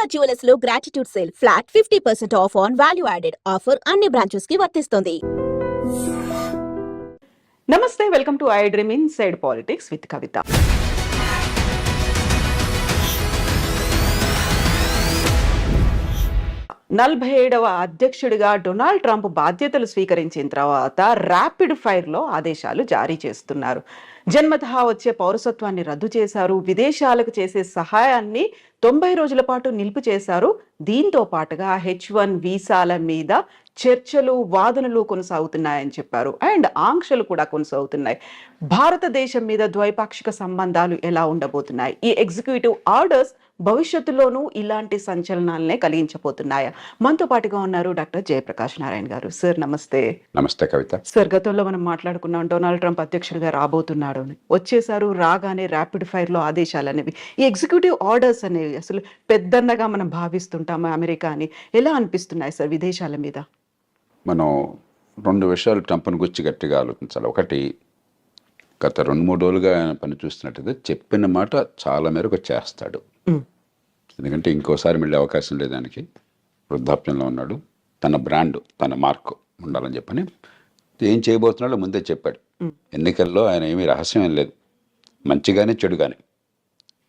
Durga jewellers లో gratitude sale flat 50% off on value added offer అన్ని branches కి వర్తిస్తుంది. నమస్తే, welcome to iDream inside politics with Kavitha. నలభై 47వ అధ్యక్షుడిగా డొనాల్డ్ ట్రంప్ బాధ్యతలు స్వీకరించిన తర్వాత ర్యాపిడ్ ఫైర్లో ఆదేశాలు జారీ చేస్తున్నారు. జన్మతః వచ్చే పౌరసత్వాన్ని రద్దు చేశారు. విదేశాలకు చేసే సహాయాన్ని 90 రోజుల పాటు నిలుపు చేశారు. దీంతో పాటుగా H1 వీసాల మీద చర్చలు, వాదనలు కొనసాగుతున్నాయని చెప్పారు. అండ్ ఆంక్షలు కూడా కొనసాగుతున్నాయి. భారతదేశం మీద ద్వైపాక్షిక సంబంధాలు ఎలా ఉండబోతున్నాయి? ఈ ఎగ్జిక్యూటివ్ ఆర్డర్స్ భవిష్యత్తులోనూ ఇలాంటి సంచలనాలనే కలిగించబోతున్నాయా? మనతో పాటుగా ఉన్నారు డాక్టర్ జయప్రకాష్ నారాయణ గారు. సార్ నమస్తే. నమస్తే కవిత. సార్, గతంలో మనం మాట్లాడుకున్నాం డొనాల్డ్ ట్రంప్ అధ్యక్షుడిగా రాబోతున్నాడు అని. వచ్చేసారు, రాగానే ర్యాపిడ్ ఫైర్ లో ఆదేశాలు అనేవి, ఈ ఎగ్జిక్యూటివ్ ఆర్డర్స్ అనేవి అసలు పెద్దన్నగా మనం భావిస్తుంటాము అమెరికాని. ఎలా అనిపిస్తున్నాయి సార్ విదేశాల మీద? మనం రెండు విషయాలు ట్రంప్ను గురించి గట్టిగా ఆలోచించాలి. ఒకటి, గత 2-3 రోజులుగా ఆయన పని చూస్తున్నట్టయితే చెప్పిన మాట చాలా మేరకు చేస్తాడు. ఎందుకంటే ఇంకోసారి మళ్ళీ అవకాశం లేదు దానికి. వృద్ధాప్యంలో ఉన్నాడు. తన బ్రాండ్, తన మార్క్ ఉండాలని చెప్పని ఏం చేయబోతున్నాడో ముందే చెప్పాడు. ఎన్నికల్లో ఆయన ఏమీ రహస్యం ఏం లేదు, మంచిగానే చెడుగానే.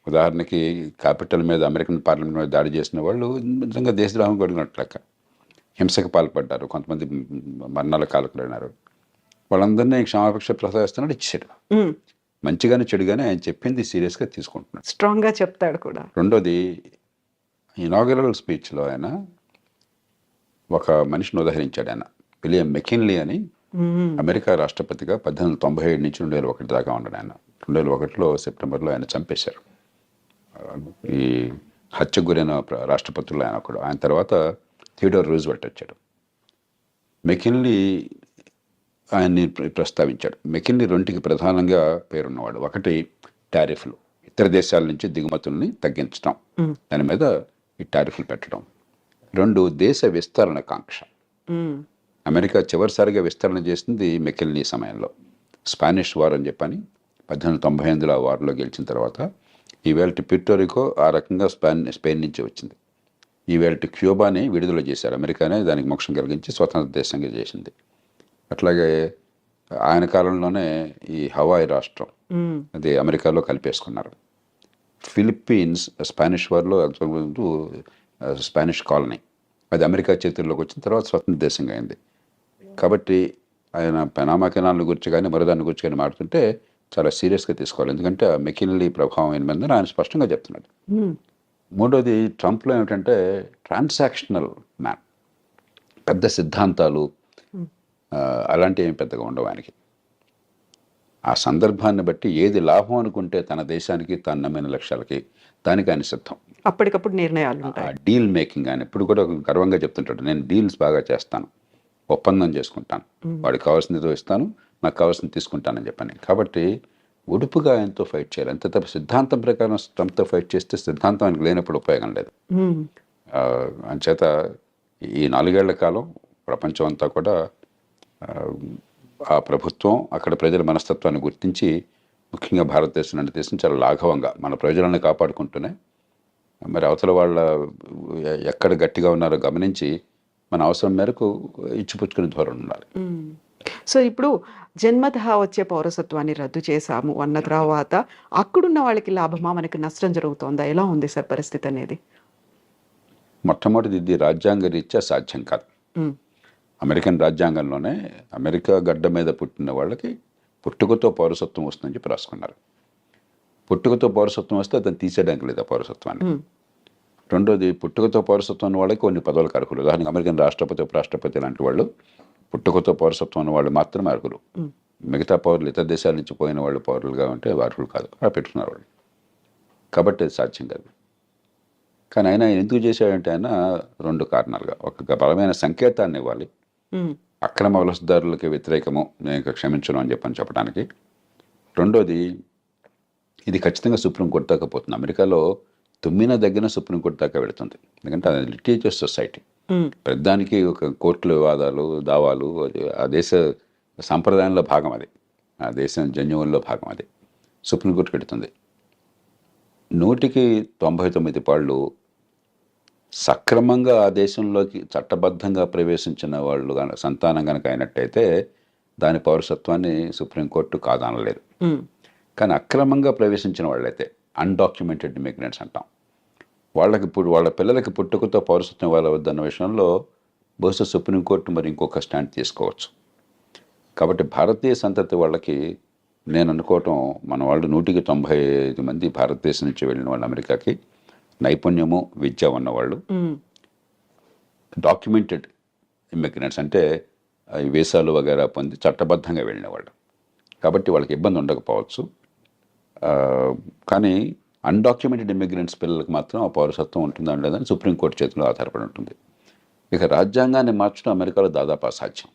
ఉదాహరణకి క్యాపిటల్ మీద, అమెరికన్ పార్లమెంట్ మీద దాడి చేసిన వాళ్ళు నిజంగా దేశద్రోహం కొడుకున్నట్లెక్క. హింసకు పాల్పడ్డారు, కొంతమంది మరణాల కాలకులైనారు. వాళ్ళందరినీ క్షమాపక్ష ప్రసాదిస్తున్నాడు, ఇచ్చాడు. మంచిగానే చెడుగానే ఆయన చెప్పింది సీరియస్గా తీసుకుంటున్నాడు, స్ట్రాంగ్గా చెప్తాడు కూడా. రెండోది, ఇనాగరల్ స్పీచ్లో ఆయన ఒక మనిషిని ఉదహరించాడు. ఆయన విలియం మెకిన్లీ అని, అమెరికా రాష్ట్రపతిగా 1897 నుంచి 2001 దాకా ఉన్నాడు ఆయన. 2001లో సెప్టెంబర్లో ఆయన చంపేశారు. ఈ హత్యకు గురైన రాష్ట్రపతుల్లో ఆయన ఒకడు. ఆయన తర్వాత థియోడోర్ రూజ్వెల్ట్ వచ్చాడు. మెకిన్లీ ఆయన్ని ప్రస్తావించాడు. మెకిన్లీ రెండుకి ప్రధానంగా పేరున్నవాడు. ఒకటి, టారిఫ్లు, ఇతర దేశాల నుంచి దిగుమతుల్ని తగ్గించడం, దాని మీద ఈ టారిఫ్లు పెట్టడం. రెండు, దేశ విస్తరణ కాంక్ష. అమెరికా చివరిసారిగా విస్తరణ చేసింది మెకిన్లీ సమయంలో. స్పానిష్ వార్ అని చెప్పని 1898లో ఆ వార్లో గెలిచిన తర్వాత ఈవేళ ప్యూర్టోరికో ఆ రకంగా స్పెయిన్ నుంచి వచ్చింది. ఈవేళ క్యూబాని విడుదల చేశారు. అమెరికానే దానికి మోక్షం కలిగించి స్వతంత్ర దేశంగా చేసింది. అట్లాగే ఆయన కాలంలోనే ఈ హవాయి రాష్ట్రం అది అమెరికాలో కలిపేసుకున్నారు. ఫిలిప్పీన్స్ స్పానిష్ వార్లో స్పానిష్ కాలనీ, అది అమెరికా చేతుల్లోకి వచ్చిన తర్వాత స్వతంత్ర దేశంగా అయింది. కాబట్టి ఆయన పనామా కెనాల్ గురించి కానీ మరోదాన్ని గురించి కానీ మాట్లాడుతుంటే చాలా సీరియస్గా తీసుకోవాలి. ఎందుకంటే ఆ మెకిన్లీ ప్రభావం ఏమైందని ఆయన స్పష్టంగా చెప్తున్నాడు. మూడోది, ట్రంప్లో ఏమిటంటే ట్రాన్సాక్షనల్ మ్యాన్. పెద్ద సిద్ధాంతాలు అలాంటివి ఏమి పెద్దగా ఉండవు ఆయనకి. ఆ సందర్భాన్ని బట్టి ఏది లాభం అనుకుంటే తన దేశానికి, తాను నమ్మిన లక్ష్యాలకి, దానికి ఆయన సిద్ధం. అప్పటికప్పుడు నిర్ణయాలు ఉంటాయి. డీల్ మేకింగ్ ఆయన ఎప్పుడు కూడా గర్వంగా చెప్తుంటాడు, నేను డీల్స్ బాగా చేస్తాను, ఒప్పందం చేసుకుంటాను, వాడికి కావాల్సింది ఇస్తాను, నాకు కావాల్సింది తీసుకుంటానని చెప్పని. కాబట్టి ఉడుపుగా ఆయనతో ఫైట్ చేయాలి. అంతే తప్ప సిద్ధాంతం ప్రకారం ట్రంప్తో ఫైట్ చేస్తే సిద్ధాంతం ఆయనకు లేనప్పుడు ఉపయోగం లేదు. అంచేత ఈ 4 ఏళ్ల కాలం ప్రపంచం అంతా కూడా ఆ ప్రభుత్వం, అక్కడ ప్రజల మనస్తత్వాన్ని గుర్తించి, ముఖ్యంగా భారతదేశం లాంటి దేశం చాలా లాఘవంగా మన ప్రజలను కాపాడుకుంటూనే మరి అవతల వాళ్ళ ఎక్కడ గట్టిగా ఉన్నారో గమనించి మన అవసరం మేరకు ఇచ్చిపుచ్చుకునే ధోరణి ఉండాలి. సో ఇప్పుడు జన్మతః వచ్చే పౌరసత్వాన్ని రద్దు చేశాము అన్న తర్వాత అక్కడున్న వాళ్ళకి లాభమా, మనకి నష్టం జరుగుతోందా? ఎలా ఉంది సార్ పరిస్థితి అనేది? మొట్టమొదటిది, ఇది రాజ్యాంగ రీత్యా సాధ్యం కాదు. అమెరికన్ రాజ్యాంగంలోనే అమెరికా గడ్డ మీద పుట్టిన వాళ్ళకి పుట్టుకతో పౌరసత్వం వస్తుందని చెప్పి రాసుకున్నారు. పుట్టుకతో పౌరసత్వం వస్తే అతను తీసేయడానికి లేదు ఆ పౌరసత్వాన్ని. రెండోది, పుట్టుకతో పౌరసత్వం ఉన్న వాళ్ళకి కొన్ని పదవులకు అర్హులు. ఉదాహరణకు అమెరికన్ రాష్ట్రపతి, ఉపరాష్ట్రపతి లాంటి వాళ్ళు పుట్టుకతో పౌరసత్వం ఉన్న వాళ్ళు మాత్రమే అర్హులు. మిగతా పౌరులు, ఇతర దేశాల నుంచి పోయిన వాళ్ళు పౌరులుగా ఉంటే అర్హులు కాదు. అలా పెట్టుకున్నారు వాళ్ళు. కాబట్టి అది సాధ్యం కాదు. కానీ ఆయన ఎందుకు చేశాడంటే ఆయన 2 కారణాలుగా, ఒక బలమైన సంకేతాన్ని ఇవ్వాలి, అక్రమ వలసదారులకి వ్యతిరేకము, నేను క్షమించను అని చెప్పడానికి. రెండోది, ఇది ఖచ్చితంగా సుప్రీంకోర్టు దాకా పోతుంది. అమెరికాలో తుమ్మిన దగ్గర సుప్రీంకోర్టు దాకా వెళుతుంది. ఎందుకంటే అది లిటిగేటివ్ సొసైటీ. ప్రతిదానికి ఒక కోర్టుల వివాదాలు, దావాలు, ఆ దేశ సాంప్రదాయంలో భాగం అది, ఆ దేశం జన్యువుల్లో భాగం అది. సుప్రీంకోర్టుకి వెళుతుంది. 100కి 99 పాళ్ళు సక్రమంగా ఆ దేశంలోకి చట్టబద్ధంగా ప్రవేశించిన వాళ్ళు సంతానం కనుక అయినట్టయితే దాని పౌరసత్వాన్ని సుప్రీంకోర్టు కాదనలేదు. కానీ అక్రమంగా ప్రవేశించిన వాళ్ళైతే అన్డాక్యుమెంటెడ్ ఇమిగ్రెంట్స్ అంటాం, వాళ్ళకి ఇప్పుడు వాళ్ళ పిల్లలకి పుట్టుకతో పౌరసత్వం ఇవ్వవద్దన్న విషయంలో బహుశా సుప్రీంకోర్టు మరి ఇంకొక స్టాండ్ తీసుకోవచ్చు. కాబట్టి భారతీయ సంతతి వాళ్ళకి నేను అనుకోవటం, మన వాళ్ళు 195 మంది భారతదేశం నుంచి వెళ్ళిన వాళ్ళు అమెరికాకి నైపుణ్యము విద్య ఉన్నవాళ్ళు, డాక్యుమెంటెడ్ ఇమిగ్రెంట్స్ అంటే ఈ వీసాలు వగేరా పొంది చట్టబద్ధంగా వెళ్ళిన వాళ్ళు. కాబట్టి వాళ్ళకి ఇబ్బంది ఉండకపోవచ్చు. కానీ అన్డాక్యుమెంటెడ్ ఇమిగ్రెంట్స్ పిల్లలకు మాత్రం ఆ పౌరసత్వం ఉంటుందా లేదని సుప్రీంకోర్టు చేతిలో ఆధారపడి ఉంటుంది. ఇక రాజ్యాంగాన్ని మార్చడం అమెరికాలో దాదాపు అసాధ్యం.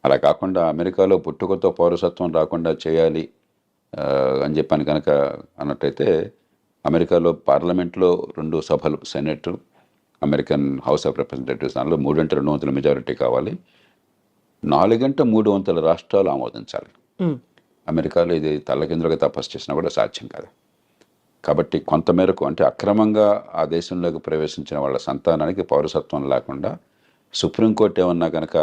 అలా కాకుండా అమెరికాలో పుట్టుకతో పౌరసత్వం రాకుండా చేయాలి అని చెప్పని కనుక అన్నట్టయితే అమెరికాలో పార్లమెంట్లో 2 సభలు, senate, American house of representatives, దానిలో 3/2 మెజారిటీ కావాలి. 4/3 రాష్ట్రాలు ఆమోదించాలి. అమెరికాలో ఇది తల్లకిందులుగా తపస్సు చేసినా కూడా సాధ్యం కాదు. కాబట్టి కొంతమేరకు అంటే అక్రమంగా ఆ దేశంలోకి ప్రవేశించిన వాళ్ళ సంతానానికి పౌరసత్వం లేకుండా సుప్రీంకోర్టు ఏమన్నా కనుక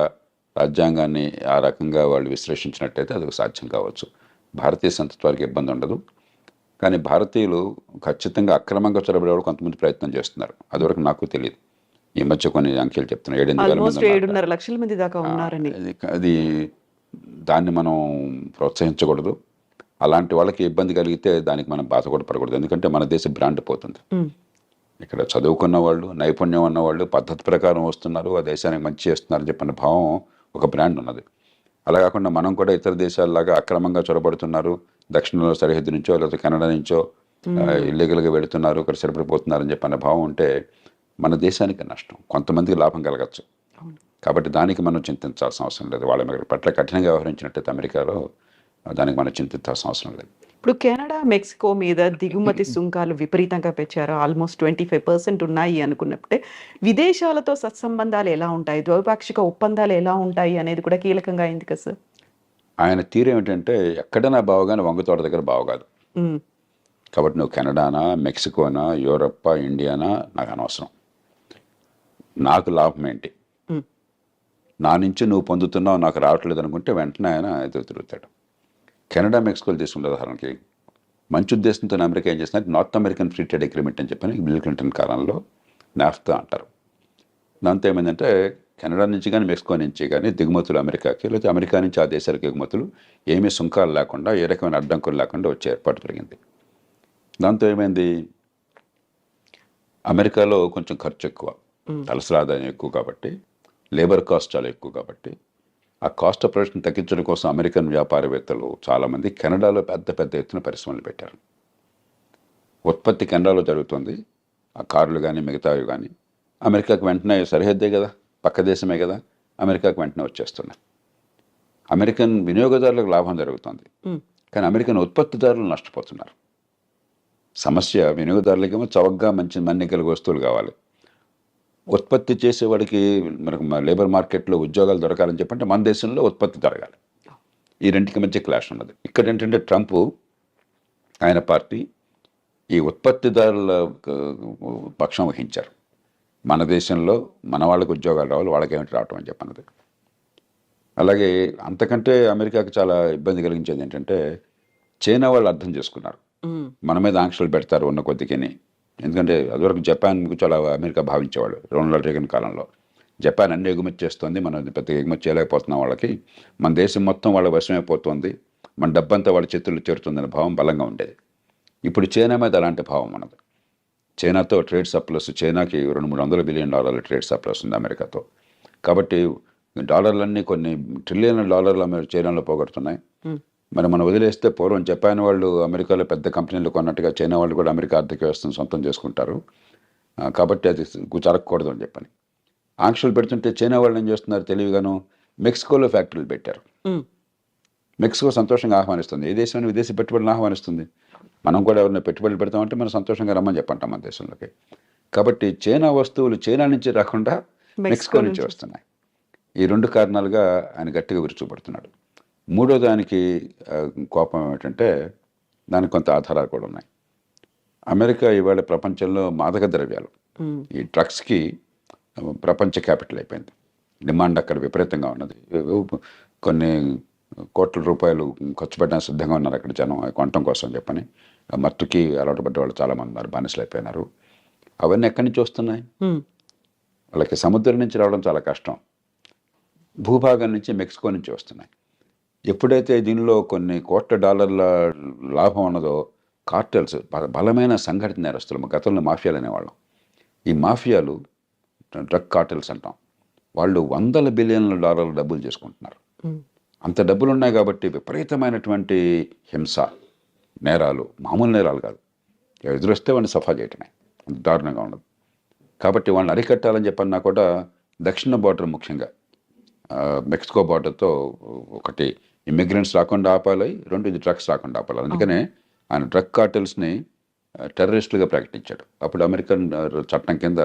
రాజ్యాంగాన్ని ఆ రకంగా వాళ్ళు విశ్లేషించినట్టయితే అది సాధ్యం కావచ్చు. భారతీయ సంతతి వారికి ఇబ్బంది ఉండదు. కానీ భారతీయులు ఖచ్చితంగా అక్రమంగా చొరబడేవాళ్ళు కొంతమంది ప్రయత్నం చేస్తున్నారు. అదివరకు నాకు తెలియదు. ఈ మధ్య కొన్ని అంకెలు చెప్తున్నారు, 7,500 లక్షల మంది దాకా ఉన్నారని. అది దాన్ని మనం ప్రోత్సహించకూడదు. అలాంటి వాళ్ళకి ఇబ్బంది కలిగితే దానికి మనం బాధ కూడా పడకూడదు. ఎందుకంటే మన దేశ బ్రాండ్ పోతుంది. ఇక్కడ చదువుకున్న వాళ్ళు, నైపుణ్యం ఉన్నవాళ్ళు పద్ధతి ప్రకారం వస్తున్నారు, ఆ దేశానికి మంచి చేస్తున్నారని చెప్పిన భావం ఒక బ్రాండ్ ఉన్నది. అలా కాకుండా మనం కూడా ఇతర దేశాలలాగా అక్రమంగా చొరబడుతున్నారు, దక్షిణంలో సరిహద్దు నుంచో లేకపోతే కెనడా నుంచో ఇల్లీగల్గా వెళుతున్నారు, ఇక్కడ సరిపడిపోతున్నారని చెప్పిన భావం ఉంటే మన దేశానికి నష్టం, కొంతమందికి లాభం కలగచ్చు. కాబట్టి దానికి మనం చింతించాల్సిన అవసరం లేదు. వాళ్ళ పట్ల కఠినంగా వ్యవహరించినట్టయితే అమెరికాలో దానికి మనం చింతించాల్సిన అవసరం లేదు. ఇప్పుడు కెనడా, మెక్సికో మీద దిగుమతి సుంకాలు విపరీతంగా పెంచారు. ఆల్మోస్ట్ 25% ఉన్నాయి అనుకున్నప్పుడే విదేశాలతో సత్సంబంధాలు ఎలా ఉంటాయి, ద్వైపాక్షిక ఒప్పందాలు ఎలా ఉంటాయి అనేది కూడా కీలకంగా అయింది కదా సార్. ఆయన తీరు ఏమిటంటే ఎక్కడైనా బావగానే వంగతోట దగ్గర బావగాదు. కాబట్టి నువ్వు కెనడానా, మెక్సికోనా, యూరప్పా, ఇండియానా నాకు అనవసరం. నాకు లాభం ఏంటి, నా నుంచి నువ్వు పొందుతున్నావు, నాకు రావట్లేదు అనుకుంటే వెంటనే ఆయన ఎదురు తిరుగుతాడు. కెనడా, మెక్సికోలు తీసుకుంటే ఉదాహరణకి మంచి ఉద్దేశంతో అమెరికా ఏం చేస్తున్నారు, north American free trade agreement అని చెప్పని బిల్ క్లింటన్ కాలంలో నాఫ్తా అంటారు. దాంతో ఏమైందంటే కెనడా నుంచి కానీ మెక్సికో నుంచి కానీ దిగుమతులు అమెరికాకి, లేకపోతే అమెరికా నుంచి ఆ దేశాలకు ఎగుమతులు ఏమీ సుంకాలు లేకుండా, ఏ రకమైన అడ్డంకులు లేకుండా వచ్చే ఏర్పాటు జరిగింది. దాంతో ఏమైంది, అమెరికాలో కొంచెం ఖర్చు ఎక్కువ, తలసరి ఆదాయం ఎక్కువ కాబట్టి, లేబర్ కాస్ట్ చాలా ఎక్కువ కాబట్టి ఆ కాస్ట్ ఆఫ్ ప్రొడక్షన్ తగ్గించడం కోసం అమెరికన్ వ్యాపారవేత్తలు చాలామంది కెనడాలో పెద్ద పెద్ద ఎత్తున పరిశ్రమలు పెట్టారు. ఉత్పత్తి కెనడాలో జరుగుతుంది, ఆ కార్లు కానీ మిగతావి కానీ అమెరికాకు వెంటనే సరిహద్దే కదా, పక్క దేశమే కదా, అమెరికాకు వెంటనే వచ్చేస్తున్నాయి. అమెరికన్ వినియోగదారులకు లాభం జరుగుతుంది, కానీ అమెరికన్ ఉత్పత్తిదారులు నష్టపోతున్నారు. సమస్య వినియోగదారులకేమో చవకగా మంచి మన్నికల వస్తువులు కావాలి, ఉత్పత్తి చేసేవాడికి మనకు లేబర్ మార్కెట్లో ఉద్యోగాలు దొరకాలని చెప్పంటే మన దేశంలో ఉత్పత్తి జరగాలి. ఈ రెండింటికి మధ్య క్లాష్ ఉన్నది. ఇక్కడ ఏంటంటే ట్రంప్, ఆయన పార్టీ ఈ ఉత్పత్తిదారుల పక్షం వహించారు. మన దేశంలో మన వాళ్ళకి ఉద్యోగాలు రావాలి, వాళ్ళకేమిటి రావటం అని చెప్పన్నది. అలాగే అంతకంటే అమెరికాకి చాలా ఇబ్బంది కలిగించేది ఏంటంటే చైనా వాళ్ళు అర్థం చేసుకున్నారు, మన మీద ఆంక్షలు పెడతారు ఉన్న కొద్దికిని. ఎందుకంటే అదివరకు జపాన్ చాలా అమెరికా భావించేవాళ్ళు. రొనాల్డ్ రేగన్ కాలంలో జపాన్ అన్ని ఎగుమతి చేస్తుంది, మనం పెద్దగా ఎగుమతి చేయలేకపోతున్నాం, వాళ్ళకి మన దేశం మొత్తం వాళ్ళ వశమైపోతుంది, మన డబ్బంతా వాళ్ళ చేతుల్లో చేరుతుందనే భావం బలంగా ఉండేది. ఇప్పుడు చైనా మీద అలాంటి భావం ఉన్నది. చైనాతో ట్రేడ్ సర్ప్లస్, చైనాకి $200-300 బిలియన్ ట్రేడ్ సర్ప్లస్ ఉంది అమెరికాతో. కాబట్టి డాలర్లన్నీ కొన్ని ట్రిలియన్ల డాలర్లు చైనాలో పోగొడుతున్నాయి. మరి మనం వదిలేస్తే పూర్వం జపాన్ వాళ్ళు అమెరికాలో పెద్ద కంపెనీలు కొన్నట్టుగా చైనా వాళ్ళు కూడా అమెరికా ఆర్థిక వ్యవస్థను సొంతం చేసుకుంటారు. కాబట్టి అది జరగకూడదు అని చెప్పని ఆంక్షలు పెడుతుంటే చైనా వాళ్ళు ఏం చేస్తున్నారు తెలివిగాను, మెక్సికోలో ఫ్యాక్టరీలు పెట్టారు. మెక్సికో సంతోషంగా ఆహ్వానిస్తుంది, ఏ దేశాన్ని విదేశీ పెట్టుబడులను ఆహ్వానిస్తుంది. మనం కూడా ఎవరైనా పెట్టుబడులు పెడతామంటే మనం సంతోషంగా రమ్మని చెప్పంటాం మన దేశంలోకి. కాబట్టి చైనా వస్తువులు చైనా నుంచి రాకుండా మెక్సికో నుంచి వస్తున్నాయి. ఈ 2 కారణాలుగా ఆయన గట్టిగా విరుచుపడుతున్నాడు. మూడో దానికి కోపం ఏమిటంటే దానికి కొంత ఆధారాలు కూడా ఉన్నాయి. అమెరికా ఇవాళ ప్రపంచంలో మాదక ద్రవ్యాలు ఈ డ్రగ్స్కి ప్రపంచ క్యాపిటల్ అయిపోయింది. డిమాండ్ అక్కడ విపరీతంగా ఉన్నది. కొన్ని కోట్ల రూపాయలు ఖర్చు పెట్టడానికి సిద్ధంగా ఉన్నారు అక్కడ జనం అవి కొనటం కోసం చెప్పని. మత్తుకి అలవాటు పడ్డ వాళ్ళు చాలామంది ఉన్నారు, బానిసలు అయిపోయినారు. అవన్నీ ఎక్కడి నుంచి వస్తున్నాయి? వాళ్ళకి సముద్రం నుంచి రావడం చాలా కష్టం, భూభాగం నుంచి మెక్సికో నుంచి వస్తున్నాయి. ఎప్పుడైతే దీనిలో కొన్ని కోట్ల డాలర్ల లాభం ఉన్నదో కార్టెల్స్, బలమైన సంఘటిత నేరస్తులు, గతంలో మాఫియాలు అనేవాళ్ళం. ఈ మాఫియాలు డ్రగ్ కార్టెల్స్ అంటాం. వాళ్ళు $100 బిలియన్ల డబ్బులు చేసుకుంటున్నారు. అంత డబ్బులు ఉన్నాయి కాబట్టి విపరీతమైనటువంటి హింస, నేరాలు, మామూలు నేరాలు కాదు, ఎదురొస్తే వాడిని సఫా చేయటమే, అంత దారుణంగా ఉండదు. కాబట్టి వాళ్ళని అరికట్టాలని చెప్పన్నా కూడా దక్షిణ బార్డర్, ముఖ్యంగా మెక్సికో బార్డర్తో ఒకటి ఇమ్మిగ్రెంట్స్ రాకుండా ఆపాలి, రెండు ఇది డ్రగ్స్ రాకుండా ఆపాలి. అందుకనే ఆయన డ్రగ్ కార్టెల్స్ని టెర్రరిస్టులుగా ప్రకటించాడు. అప్పుడు అమెరికన్ చట్టం కింద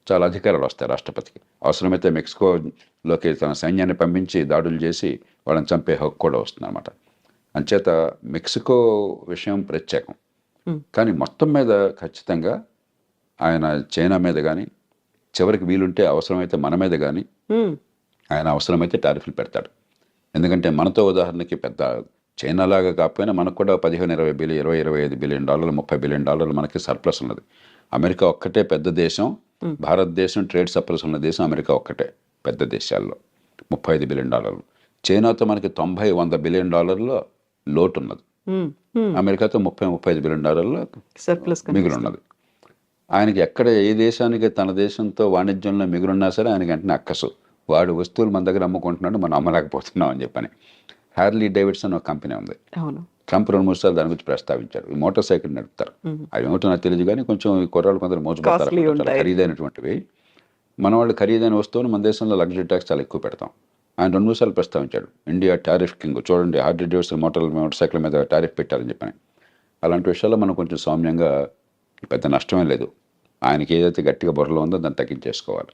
చాలా అధికారాలు వస్తాయి రాష్ట్రపతికి. అవసరమైతే మెక్సికోలోకి తన సైన్యాన్ని పంపించి దాడులు చేసి వాళ్ళని చంపే హక్కు కూడా వస్తుంది అన్నమాట. అంచేత మెక్సికో విషయం ప్రత్యేకం. కానీ మొత్తం మీద ఖచ్చితంగా ఆయన చైనా మీద కానీ, చివరికి వీలుంటే అవసరమైతే మన మీద కానీ ఆయన అవసరమైతే టారిఫ్లు పెడతాడు. ఎందుకంటే మనతో ఉదాహరణకి పెద్ద చైనా లాగా కాకపోయినా మనకు కూడా 15-20 బిలియన్, 20-25 బిలియన్ డాలర్లు, 30 బిలియన్ డాలర్లు మనకి సర్ప్లస్ ఉన్నది. అమెరికా ఒక్కటే పెద్ద దేశం. భారతదేశం ట్రేడ్ సర్ప్లస్ ఉన్న దేశం అమెరికా ఒక్కటే పెద్ద దేశాల్లో. 35 బిలియన్ డాలర్లు. చైనాతో మనకి 90-100 బిలియన్ డాలర్ల లోటు ఉన్నది. అమెరికాతో 30-35 బిలియన్ డాలర్ల సర్ప్లస్ మిగులు ఉన్నది. ఆయనకి ఎక్కడ ఏ దేశానికి తన దేశంతో వాణిజ్యంలో మిగులున్నా సరే ఆయనకి వెంటనే అక్కసు, వాడు వస్తువులు మన దగ్గర అమ్ముకుంటున్నాడు, మనం అమ్మలేకపోతున్నాం అని చెప్పని. హ్యార్లీ డేవిడ్సన్ ఒక కంపెనీ ఉంది. ట్రంప్ 2-3 సార్లు దాని గురించి ప్రస్తావించారు. ఈ మోటార్ సైకిల్ నడుపుతారు. అవి ఏమిటో నాకు తెలియదు కానీ కొంచెం ఈ కుర్రాళ్ళు కొందరు మోసపోతారు, చాలా ఖరీదైనటువంటివి. మన వాళ్ళు ఖరీదైన వస్తువులు మన దేశంలో లగ్జరీ ట్యాక్స్ చాలా ఎక్కువ పెడతాం. ఆయన 2-3 సార్లు ప్రస్తావించాడు, ఇండియా టారిఫ్ కింగ్, చూడండి హార్లీ డేవిడ్సన్ మోటార్ సైకిల్ మీద టారిఫ్ పెట్టారని చెప్పని. అలాంటి విషయాల్లో మనం కొంచెం సౌమ్యంగా, పెద్ద నష్టమే లేదు, ఆయనకి ఏదైతే గట్టిగా బుర్రలో ఉందో దాన్ని తగ్గించేసుకోవాలి.